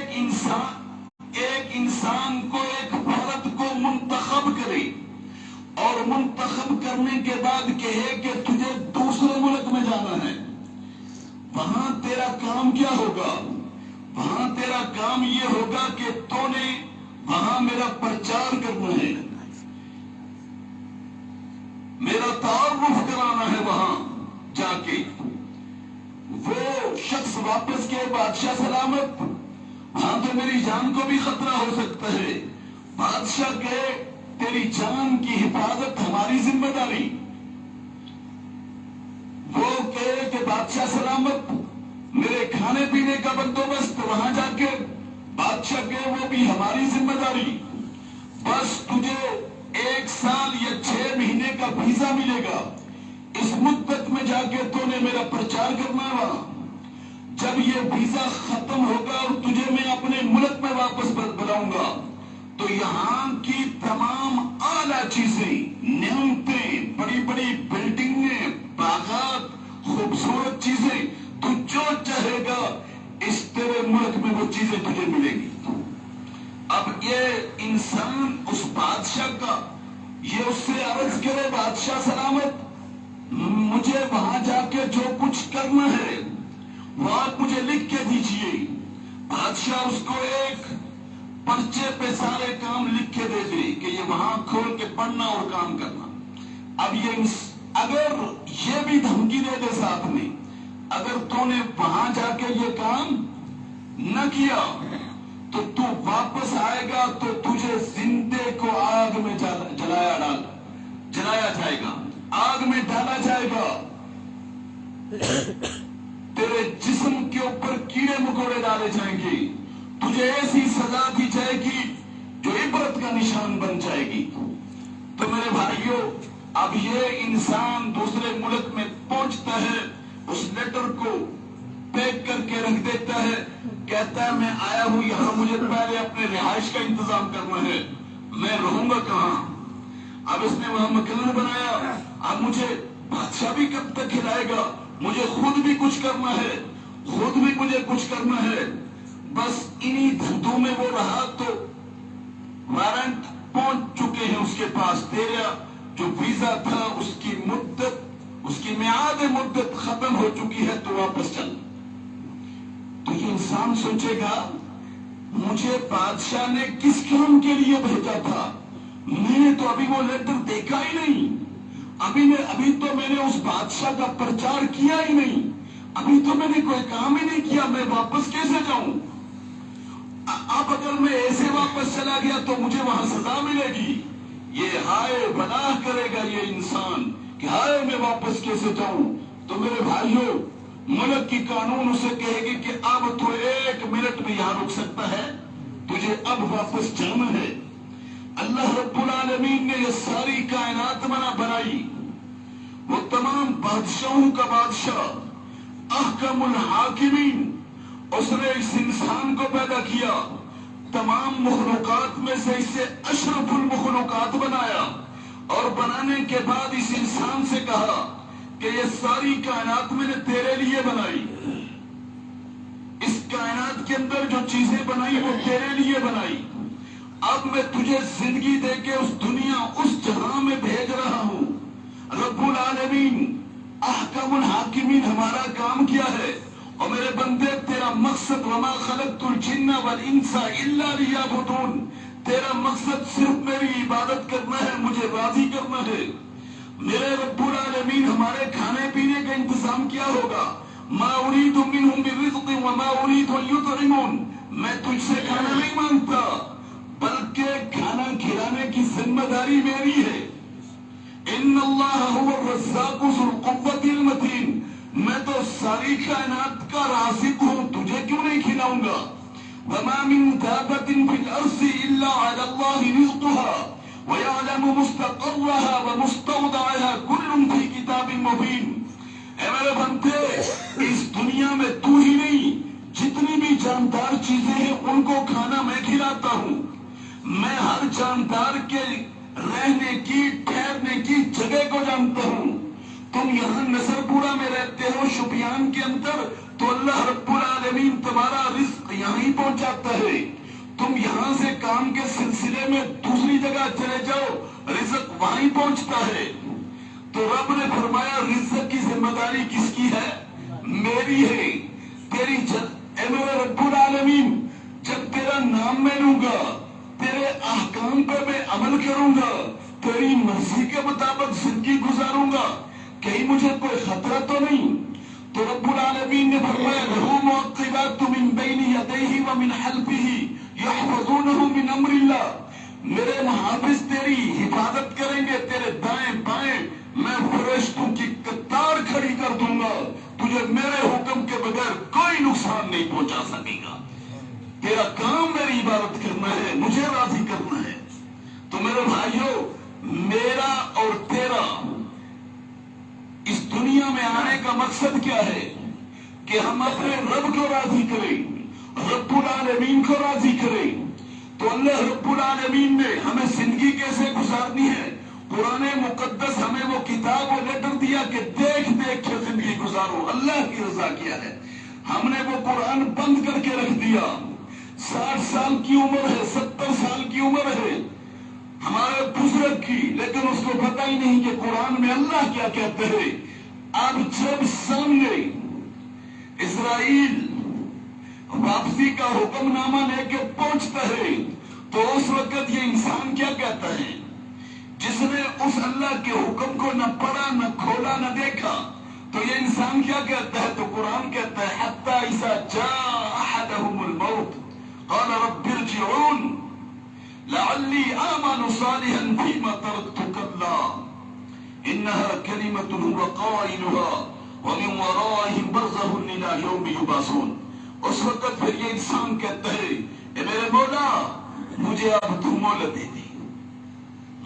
ایک انسان کو ایک عورت کو منتخب کرے اور منتخب کرنے کے بعد کہے کہ تجھے دوسرے ملک میں جانا ہے، وہاں تیرا کام کیا ہوگا؟ وہاں تیرا کام یہ ہوگا کہ تو نے وہاں میرا پرچار کرنا ہے، میرا تعارف کرانا ہے، وہاں جا کے وہ شخص واپس کے بادشاہ سلامت، وہاں تو میری جان کو بھی خطرہ ہو سکتا ہے، بادشاہ کہے تیری جان کی حفاظت ہماری ذمہ داری، وہ کہے کہ بادشاہ سلامت میرے کھانے پینے کا بندوبست، وہاں جا کے بادشاہ کہے وہ بھی ہماری ذمہ داری، بس تجھے 1 سال یا 6 مہینے کا ویزا ملے گا، اس مدت میں جا کے تو نے میرا پرچار کرنا ہے وہاں، جب یہ ویزا ختم ہوگا اور تجھے میں اپنے ملک میں واپس بلاؤں گا تو یہاں کی تمام اعلیٰ چیزیں، نعمتیں، بڑی بڑی بلڈنگیں، باغات، خوبصورت چیزیں، تو جو چاہے گا اس تیرے ملک میں وہ چیزیں تجھے ملیں گی۔ اب یہ انسان اس بادشاہ کا یہ اس سے عرض کرے بادشاہ سلامت مجھے وہاں جا کے جو کچھ کرنا ہے وہ آپ مجھے لکھ کے دیجئے، بادشاہ اس کو ایک پرچے پہ سارے کام لکھ کے دے دے کہ یہ وہاں کھول کے پڑھنا اور کام کرنا۔ اب اگر یہ بھی دھمکی دے دے ساتھ میں اگر تو نے وہاں جا کے یہ کام نہ کیا تو تو واپس آئے گا تو تجھے زندے کو آگ میں جلایا جائے گا، آگ میں ڈالا جائے گا، تیرے جسم کے اوپر کیڑے مکوڑے ڈالے جائیں گے، تجھے ایسی سزا دی جائے گی جو عبرت کا نشان بن جائے گی۔ تو میرے بھائیوں اب یہ انسان دوسرے ملک میں پہنچتا ہے، اس لیٹر کو پیک کر کے رکھ دیتا ہے، کہتا ہے میں آیا ہوں یہاں، مجھے پہلے اپنے رہائش کا انتظام کرنا ہے، میں رہوں گا کہاں؟ اب اس نے وہاں مکان بنایا، اب مجھے بادشاہ بھی کب تک کھلائے گا، مجھے خود بھی کچھ کرنا ہے، خود بھی مجھے کچھ کرنا ہے، بس انہی دھندوں میں وہ رہا تو وارنٹ پہنچ چکے ہیں اس کے پاس، تیرا جو ویزا تھا اس کی مدت، اس کی میعاد مدت ختم ہو چکی ہے تو واپس چل۔ تو یہ انسان سوچے گا مجھے بادشاہ نے کس کام کے لیے بھیجا تھا، میں نے تو ابھی وہ لیٹر دیکھا ہی نہیں، ابھی تو میں نے اس بادشاہ کا پرچار کیا ہی نہیں، ابھی تو میں نے کوئی کام ہی نہیں کیا، میں واپس کیسے جاؤں؟ اب اگر میں ایسے واپس چلا گیا تو مجھے وہاں سزا ملے گی، یہ ہائے بلاہ کرے گا یہ انسان کہ ہائے میں واپس کیسے جاؤں۔ تو میرے بھائیوں ملک کی قانون اسے کہے گی کہ اب تو 1 منٹ بھی یہاں رک سکتا ہے، تجھے اب واپس جانا ہے۔ اللہ رب العالمین نے یہ ساری کائنات بنائی، وہ تمام بادشاہوں کا بادشاہ، احکم الحاکمین، اس نے اس انسان کو پیدا کیا، تمام مخلوقات میں سے اسے اشرف المخلوقات بنایا، اور بنانے کے بعد اس انسان سے کہا کہ یہ ساری کائنات میں نے تیرے لیے بنائی، اس کائنات کے اندر جو چیزیں بنائی وہ تیرے لیے بنائی، اب میں تجھے زندگی دے کے اس دنیا اس جہاں میں بھیج رہا ہوں۔ رب العالمین احکم الحاکمین ہمارا کام کیا ہے، اور میرے بندے تیرا مقصد وما خلقت الجن والانس الا لیعبدون، تیرا مقصد صرف میری عبادت کرنا ہے، مجھے راضی کرنا ہے۔ میرے رب العالمین ہمارے کھانے پینے کا انتظام کیا ہوگا، ما اريد منهم من رزق وما اريد ان يطعمون، میں تجھ سے کھانا نہیں مانگتا بلکہ کھانا کھلانے کی ذمہ داری میری ہے۔ ان اللہ هو الرزاق ذو القوة المتین، میں تو ساری کائنات کا رازق ہوں، تجھے کیوں نہیں کھلاؤں گا؟ وما من دابة في الارض الا على الله رزقها ويعلم مستقرها ومستودعها كل في كتاب مبين۔ اے میرے بندے اس دنیا میں تو ہی نہیں، جتنی بھی جاندار چیزیں ہیں ان کو کھانا میں کھلاتا ہوں، میں ہر جاندار کے رہنے کی ٹھہرنے کی جگہ کو جانتا ہوں۔ تم یہاں نصر پورہ میں رہتے ہو شوپیان کے اندر، تو اللہ رب العالمین تمہارا رزق یہیں پہنچاتا ہے. تم یہاں سے کام کے سلسلے میں دوسری جگہ چلے جاؤ، رزق وہیں پہنچتا ہے. تو رب نے فرمایا رزق کی ذمہ داری کس کی ہے؟ میری ہے، تیری. اے میرے رب العالمین، جب تیرا نام میں لوں گا، تیرے احکام پہ میں عمل کروں گا، تیری مرضی کے مطابق زندگی گزاروں گا، کہیں مجھے کوئی خطرہ تو نہیں؟ تو رب العالمین نے فرمایا لہو معقبات من بین یدیہ ومن خلفہ یحفظونہ من امر اللہ. میرے محافظ تیری حفاظت کریں گے، تیرے دائیں بائیں میں فرشتوں کی قطار کھڑی کر دوں گا، تجھے میرے حکم کے بغیر کوئی نقصان نہیں پہنچا سکے گا. تیرا کام میری عبادت کرنا ہے، مجھے راضی کرنا ہے. تو میرے بھائیوں، میرا اور تیرا اس دنیا میں آنے کا مقصد کیا ہے؟ کہ ہم اپنے رب کو راضی کریں، رب العالمین کو راضی کریں. تو اللہ رب العالمین نے ہمیں زندگی کیسے گزارنی ہے، قرآن مقدس ہمیں وہ کتاب و لیٹر دیا کہ دیکھ دیکھ کے زندگی گزارو. اللہ کی رضا کیا ہے؟ ہم نے وہ قرآن بند کر کے رکھ دیا. 60 سال کی عمر ہے، 70 سال کی عمر ہے ہمارے بزرگ کی، لیکن اس کو پتہ ہی نہیں کہ قرآن میں اللہ کیا کہتے ہیں. اب جب سامنے اسرائیل واپسی کا حکم نامہ لے کے پہنچتا ہے تو اس وقت یہ انسان کیا کہتا ہے؟ جس نے اس اللہ کے حکم کو نہ پڑھا، نہ کھولا، نہ دیکھا، تو یہ انسان کیا کہتا ہے؟ تو قرآن کہتا ہے حتی اذا جاء احدهم الموت قال رب ارجعون لعلی اعمل صالحا فیما ترکت کلا انها کلمۃ هو قائلها ومن ورائهم برزخ الى یوم یبعثون. اس وقت پھر یہ انسان کہتا ہے اے میرے مولا، مجھے اب تو مہلت دے دی،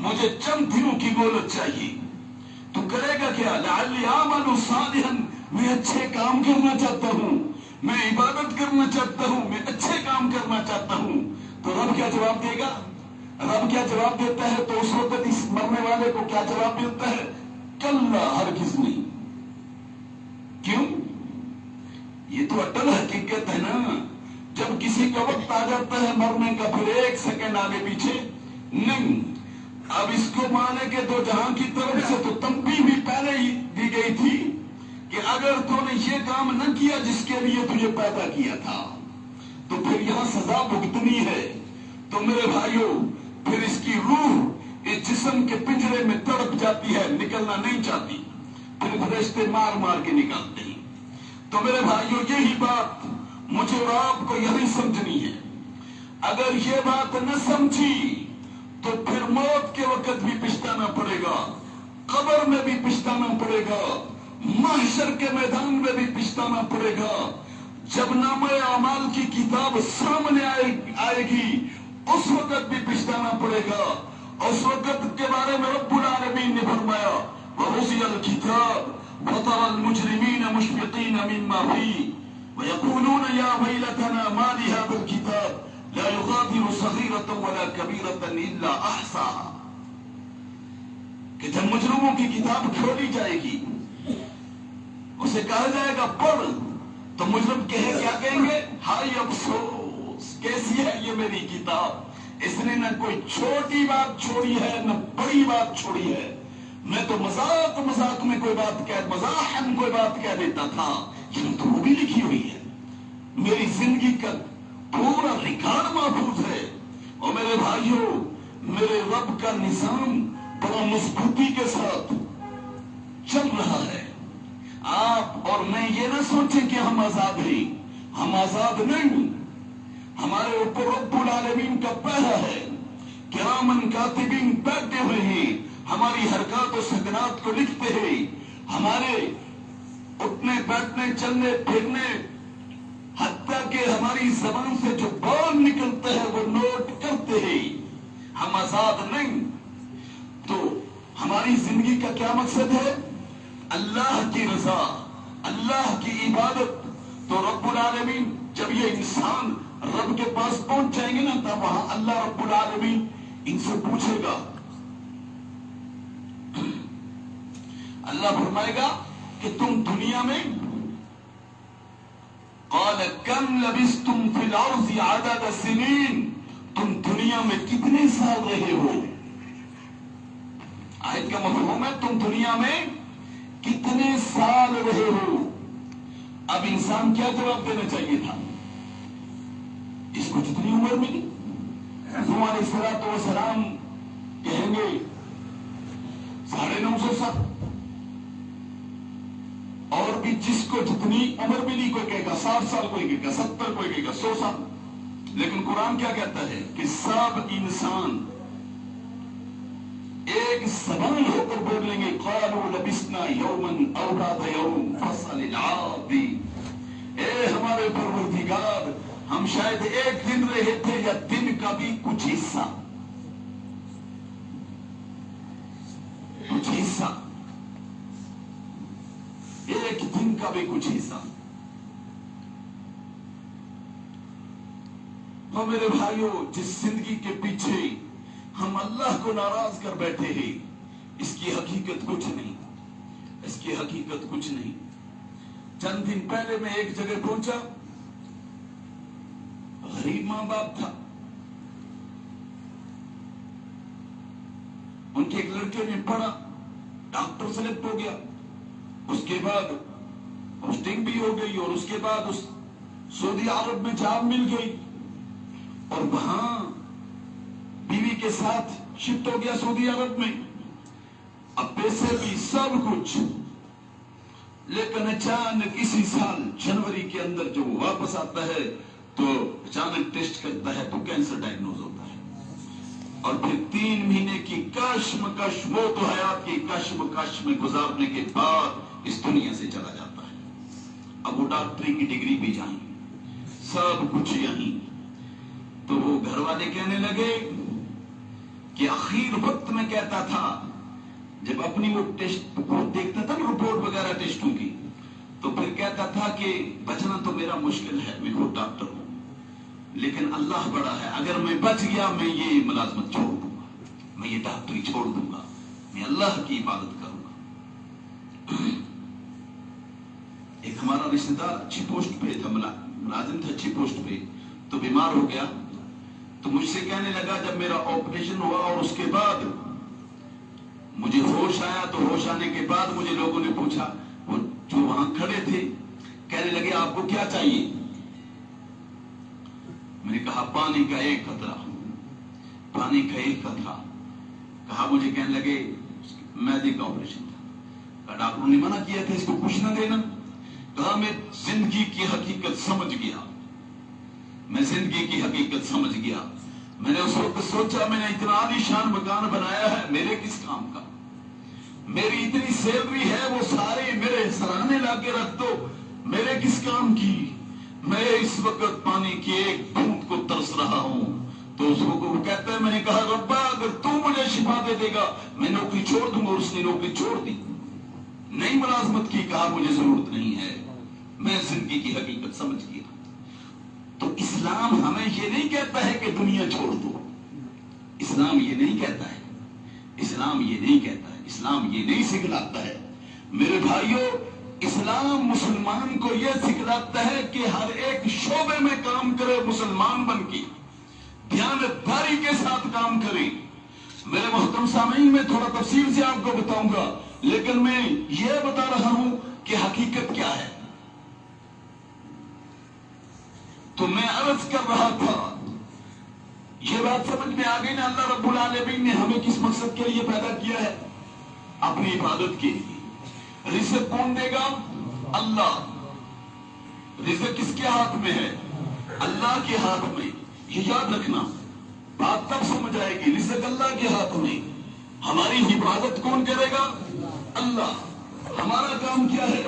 مجھے چند دنوں کی مہلت چاہیے. تو کرے گا کیا؟ لعلی اعمل صالحا، میں اچھے کام کرنا چاہتا ہوں، میں عبادت کرنا چاہتا ہوں، میں اچھے کام کرنا چاہتا ہوں. تو رب کیا جواب دے گا؟ رب کیا جواب دیتا ہے؟ تو اس وقت اس مرنے والے کو کیا جواب دیتا ہے؟ کلا، ہرگز نہیں. کیوں؟ یہ تو اٹل حقیقت ہے نا. جب کسی کا وقت آ جاتا ہے مرنے کا، پھر ایک سیکنڈ آگے پیچھے نہیں. اب اس کو مانے کے دو جہاں کی طرف سے تو تنبیہ بھی پہلے ہی دی گئی تھی کہ اگر تو نے یہ کام نہ کیا جس کے لیے تجھے پیدا کیا تھا تو پھر یہاں سزا بھگتنی ہے. تو میرے بھائیوں، پھر اس کی روح اس جسم کے پنجرے میں تڑپ جاتی ہے، نکلنا نہیں چاہتی، پھر فرشتے مار مار کے نکالتے ہیں. تو میرے بھائیوں، یہی بات مجھے اور آپ کو یہی سمجھنی ہے. اگر یہ بات نہ سمجھی تو پھر موت کے وقت بھی پچھتانا پڑے گا، قبر میں بھی پچھتانا پڑے گا، محشر کے میدان میں بھی پچھتانا پڑے گا. جب نامہ اعمال کی کتاب سامنے آئے گی اس وقت بھی پچھتانا پڑے گا. اس وقت کے بارے میں رب العالمین نے فرمایا وَوُضِعَ الْكِتَابُ وَتَرَى الْمُجْرِمِينَ مُشْفِقِينَ مِمَّا فِيهِ وَيَقُولُونَ يَا وَيْلَتَنَا مَا لِهَذَا الْكِتَابِ لَا يُغَادِرُ صَغِيرَةً وَلَا كَبِيرَةً إِلَّا أَحْصَاهَا. کہ جب مجرموں کی کتاب کھولی جائے گی، اسے کہا جائے گا پڑھ، تو مجرم کیا کہیں گے؟ ہائے افسوس، کیسی ہے یہ میری کتاب، اس نے نہ کوئی چھوٹی بات چھوڑی ہے نہ بڑی بات چھوڑی ہے. میں تو مذاق میں کوئی بات مزاحن کوئی بات کہہ دیتا تھا، یہ تو وہ بھی لکھی ہوئی ہے. میری زندگی کا پورا ریکارڈ محفوظ ہے. اور میرے بھائیوں، میرے رب کا نظام بڑا مضبوطی کے ساتھ چل رہا ہے. آپ اور میں یہ نہ سوچیں کہ ہم آزاد ہیں، ہم آزاد نہیں. ہمارے اوپر رب العالمین کا پہرا ہے، کرامن کاتبین بیٹھے ہوئے ہیں، ہماری حرکات و سکنات کو لکھتے ہیں، ہمارے اٹھنے بیٹھنے چلنے پھرنے، حتیٰ کہ ہماری زبان سے جو بول نکلتا ہے وہ نوٹ کرتے ہیں. ہم آزاد نہیں. تو ہماری زندگی کا کیا مقصد ہے؟ اللہ کی رضا، اللہ کی عبادت. تو رب العالمین جب یہ انسان رب کے پاس پہنچ جائیں گے نا، تب وہاں اللہ رب العالمین ان سے پوچھے گا. اللہ فرمائے گا کہ تم دنیا میں قال کم لبثتم فی الارض عدد السنین، تم دنیا میں کتنے سال رہے ہو؟ آیت کا مفہوم ہے تم دنیا میں کتنے سال رہے ہو۔ اب انسان کیا جواب دینا چاہیے تھا؟ اس کو جتنی عمر ملی، حضور علیہ السلام کہیں گے 950 سال، اور بھی جس کو جتنی عمر ملی، کوئی کہے گا 60 سال، کوئی کہے گا 70، کوئی کہے گا 100 سال۔ لیکن قرآن کیا کہتا ہے کہ سب انسان ایک زبان ہو کر بول لیں گے قالوا لبثنا یوما او بعض یوم فاسأل العادی، اے ہمارے پروردگار ہم شاید ایک دن رہے تھے یا دن کا بھی کچھ حصہ، ایک دن کا بھی کچھ حصہ۔ تو میرے بھائیوں، جس زندگی کے پیچھے ہم اللہ کو ناراض کر بیٹھے ہیں، اس کی حقیقت کچھ نہیں، اس کی حقیقت کچھ نہیں۔ چند دن پہلے میں ایک جگہ پہنچا، غریب ماں باپ تھا، ان کے ایک لڑکے نے پڑھا، ڈاکٹر سلیکٹ ہو گیا، اس کے بعد پوسٹنگ بھی ہو گئی، اور اس کے بعد سعودی عرب میں جاب مل گئی، اور وہاں بیوی کے ساتھ شفٹ ہو گیا سعودی عرب میں، اب پیسے بھی سب کچھ۔ لیکن اچانک اسی سال جنوری کے اندر جو واپس آتا ہے تو اچانک ٹیسٹ کرتا ہے تو کینسر ڈائگنوز ہوتا ہے، اور پھر 3 مہینے کی کشمکش، موت و حیات کی کشمکش میں گزارنے کے بعد اس دنیا سے چلا جاتا ہے۔ اب وہ ڈاکٹری کی ڈگری بھی جائیں، سب کچھ یہیں، تو وہ گھر والے کہنے لگے کہ آخر وقت میں کہتا تھا، جب اپنی وہ ٹیسٹ دیکھتا تھا نا، رپورٹ وغیرہ ٹیسٹوں کی، تو پھر کہتا تھا کہ بچنا تو میرا مشکل ہے، میں خود ڈاکٹر ہوں، لیکن اللہ بڑا ہے، اگر میں بچ گیا میں یہ ملازمت چھوڑ دوں گا، میں یہ ڈاکٹری چھوڑ دوں گا، میں اللہ کی عبادت کروں گا۔ ایک ہمارا رشتہ دار اچھی پوسٹ پہ تھا، ملازم تھا اچھی پوسٹ پہ، تو بیمار ہو گیا، تو مجھ سے کہنے لگا جب میرا آپریشن ہوا اور اس کے بعد مجھے ہوش آیا، تو ہوش آنے کے بعد مجھے لوگوں نے پوچھا، وہ جو وہاں کھڑے تھے کہنے لگے آپ کو کیا چاہیے؟ میں نے کہا پانی کا ایک قطرہ، پانی کا ایک قطرہ۔ کہا مجھے کہنے لگے معدے کا آپریشن تھا، کہا ڈاکٹروں نے منع کیا تھا اس کو کچھ نہ دینا۔ کہا میں زندگی کی حقیقت سمجھ گیا، میں زندگی کی حقیقت سمجھ گیا۔ میں نے اس وقت سوچا میں نے اتنا عالیشان مکان بنایا ہے، میرے کس کام کا؟ میری اتنی سیلری ہے وہ سارے میرے سرانے لا کے رکھ دو، میرے کس کام کی؟ میں اس وقت پانی کی ایک بوند کو ترس رہا ہوں۔ تو اس کو وہ کہتا ہے، میں نے کہا ربا اگر تو مجھے شفا دے دے گا میں نوکری چھوڑ دوں گا، اور اس نے نوکری چھوڑ دی، نئی ملازمت کی، کہا مجھے ضرورت نہیں ہے، میں زندگی کی حقیقت سمجھ گیا۔ تو اسلام ہمیں یہ نہیں کہتا ہے کہ دنیا چھوڑ دو، اسلام یہ نہیں کہتا ہے، اسلام یہ نہیں کہتا ہے، اسلام یہ نہیں سکھلاتا ہے۔ میرے بھائیوں، اسلام مسلمان کو یہ سکھلاتا ہے کہ ہر ایک شعبے میں کام کرے، مسلمان بن کے دیانتداری کے ساتھ کام کرے۔ میرے محترم سامعین، میں تھوڑا تفصیل سے آپ کو بتاؤں گا، لیکن میں یہ بتا رہا ہوں کہ حقیقت کیا ہے۔ تو میں عرض کر رہا تھا، یہ بات سمجھ میں آ گئی نا، اللہ رب العالمین نے ہمیں کس مقصد کے لیے پیدا کیا ہے؟ اپنی عبادت کے لیے۔ رزق کون دے گا؟ اللہ۔ رزق کس کے ہاتھ میں ہے؟ اللہ کے ہاتھ میں۔ یہ یاد رکھنا، بات تب سمجھ آئے گی، رزق اللہ کے ہاتھ میں۔ ہماری عبادت کون کرے گا؟ اللہ۔ ہمارا کام کیا ہے؟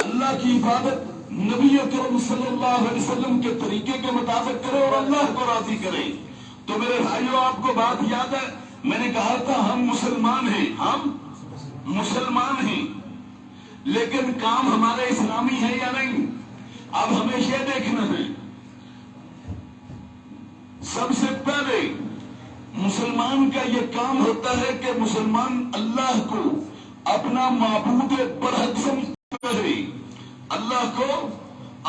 اللہ کی عبادت نبی اکرم صلی اللہ علیہ وسلم کے طریقے کے مطابق کرے اور اللہ کو راضی کرے۔ تو میرے بھائیوں، آپ کو بات یاد ہے، میں نے کہا تھا ہم مسلمان ہیں، ہم مسلمان ہیں، لیکن کام ہمارا اسلامی ہے یا نہیں؟ اب ہمیں یہ دیکھنا ہے، سب سے پہلے مسلمان کا یہ کام ہوتا ہے کہ مسلمان اللہ کو اپنا معبود برحق سمجھتا ہے، اللہ کو